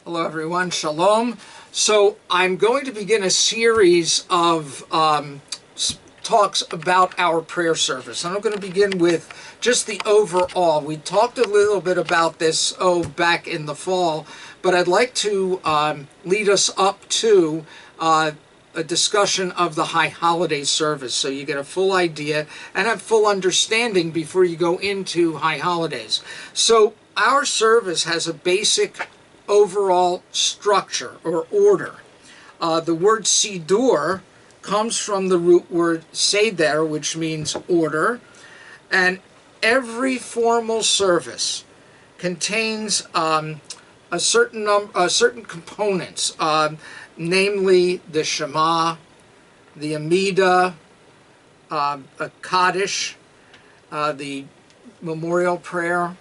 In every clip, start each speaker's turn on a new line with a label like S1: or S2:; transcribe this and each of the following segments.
S1: Hello everyone, shalom. So I'm going to begin a series of talks about our prayer service. And I'm going to begin with just the overall. We talked a little bit about this, back in the fall, but I'd like to lead us up to a discussion of the high holiday service so you get a full idea and have full understanding before you go into high holidays. So our service has a basic overall structure or order. The word sidur comes from the root word seder, which means order, and every formal service contains certain components, namely the Shema, the Amidah, a Kaddish, the memorial prayer.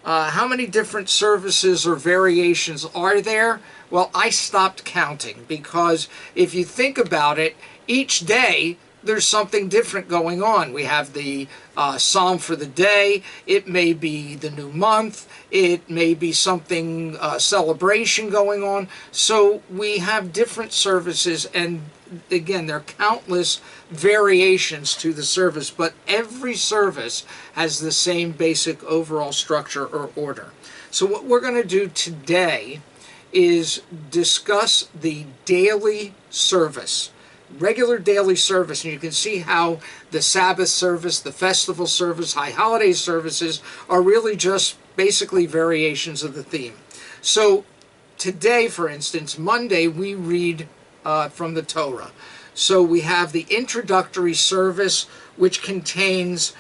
S1: How many different services or variations are there? Well, I stopped counting because if you think about it, each day there's something different going on. We have the psalm for the day. It may be the new month. It may be something, celebration going on. So we have different services, and again, there are countless variations to the service, but every service has the same basic overall structure or order. So what we're going to do today is discuss the daily service, regular daily service, and you can see how the Sabbath service, the festival service, high holiday services are really just basically variations of the theme. So today, for instance, Monday, we read from the Torah. So we have the introductory service, which contains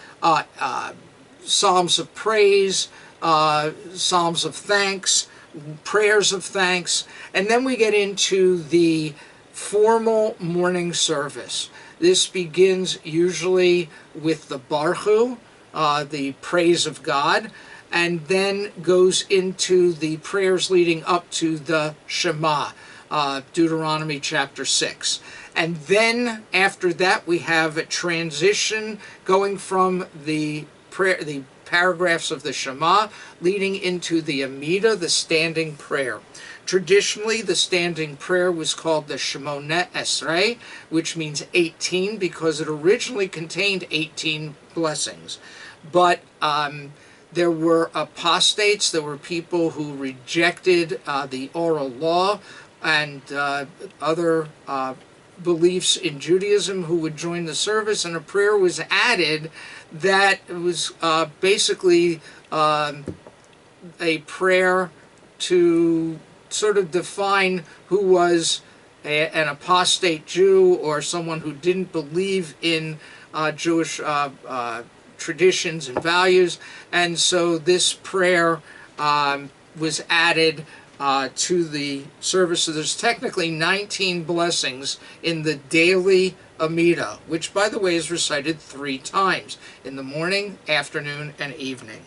S1: psalms of praise, psalms of thanks, prayers of thanks, and then we get into the formal morning service. This begins usually with the Baruch, the praise of God, and then goes into the prayers leading up to the Shema, Deuteronomy chapter 6. And then after that we have a transition going from the prayer, the paragraphs of the Shema, leading into the Amidah, the standing prayer. Traditionally, the standing prayer was called the Shemoneh Esrei, which means 18, because it originally contained 18 blessings. But there were apostates, there were people who rejected the oral law and other beliefs in Judaism who would join the service, and a prayer was added that was basically a prayer to sort of define who was an apostate Jew or someone who didn't believe in Jewish traditions and values, and so this prayer was added to the service. So there's technically 19 blessings in the daily Amidah, which, by the way, is recited 3 times, in the morning, afternoon, and evening.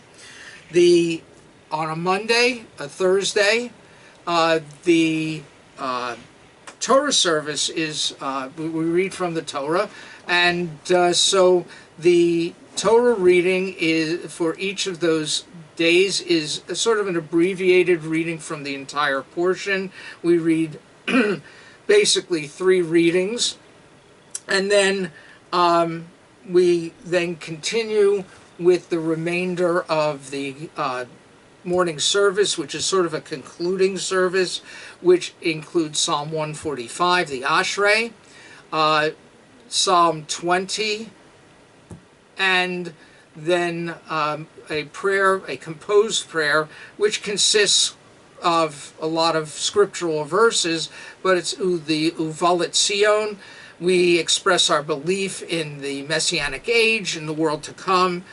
S1: On a Monday, a Thursday, the Torah service is, we read from the Torah, and so the Torah reading is for each of those days is a sort of an abbreviated reading from the entire portion. We read basically 3 readings, and then we then continue with the remainder of the morning service, which is sort of a concluding service, which includes Psalm 145, the Ashrei, Psalm 20, and then a prayer, a composed prayer, which consists of a lot of scriptural verses, but it's the Uvalet Sion. We express our belief in the Messianic age, in the world to come.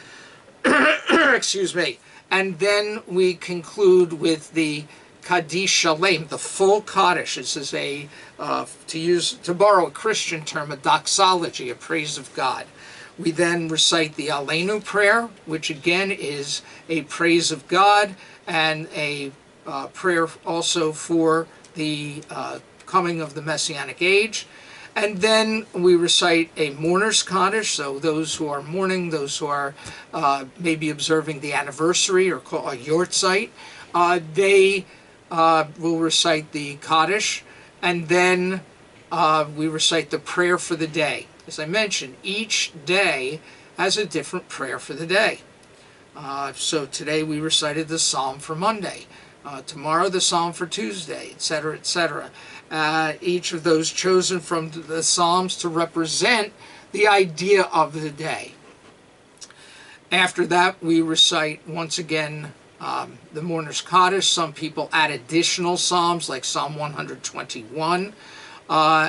S1: Excuse me. And then we conclude with the Kaddish Shalem, the full Kaddish. This is to borrow a Christian term, a doxology, a praise of God. We then recite the Aleinu prayer, which again is a praise of God and a prayer also for the coming of the Messianic age. And then we recite a mourner's Kaddish, so those who are mourning, those who are maybe observing the anniversary or call a Yortzeit, they we'll recite the Kaddish, and then we recite the prayer for the day. As I mentioned, each day has a different prayer for the day. So today we recited the Psalm for Monday. Tomorrow the Psalm for Tuesday, etc., etc. Each of those chosen from the Psalms to represent the idea of the day. After that, we recite once again the Mourner's Kaddish. Some people add additional Psalms like Psalm 121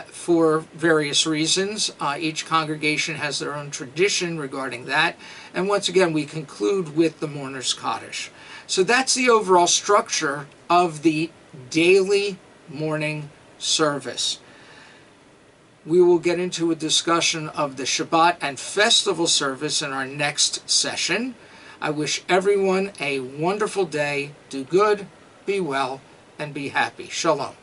S1: for various reasons. Each congregation has their own tradition regarding that. And once again, we conclude with the Mourner's Kaddish. So that's the overall structure of the daily morning service. We will get into a discussion of the Shabbat and festival service in our next session. I wish everyone a wonderful day. Do good, be well, and be happy. Shalom.